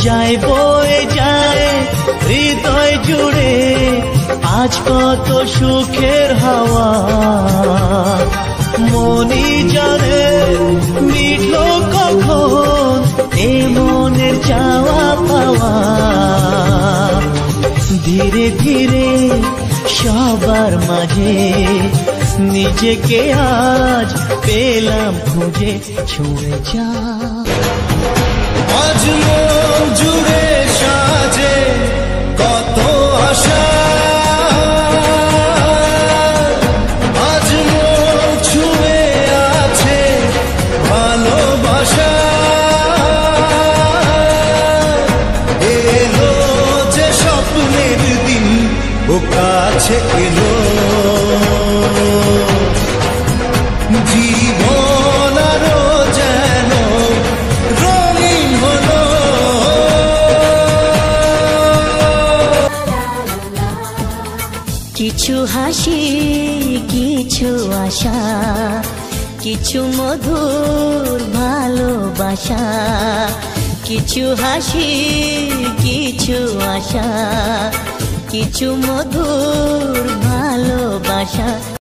যায় বয়ে যায় হৃদয় জুড়ে আজ কত সুখের হাওয়া, মনি জানে মিটলো কখন এ মনের চাওয়া পাওয়া। ধীরে ধীরে সবার মাঝে নিজেকে আজ পেলাম খুঁজে, ছুঁয়ে যা আজ মন জুড়ে সাজে কত আশা, আজ মন ছুঁয়ে আছে ভালোবাসা। এলো যে স্বপ্নের দিন ও কাছে এলো, জীবন আরো যেন রঙিন হলো। কিছু হাসি কিছু আশা, কিছু মধুর ভালোবাসা। কিছু হাসি কিছু আশা, কিছু মধুর ভালোবাসা।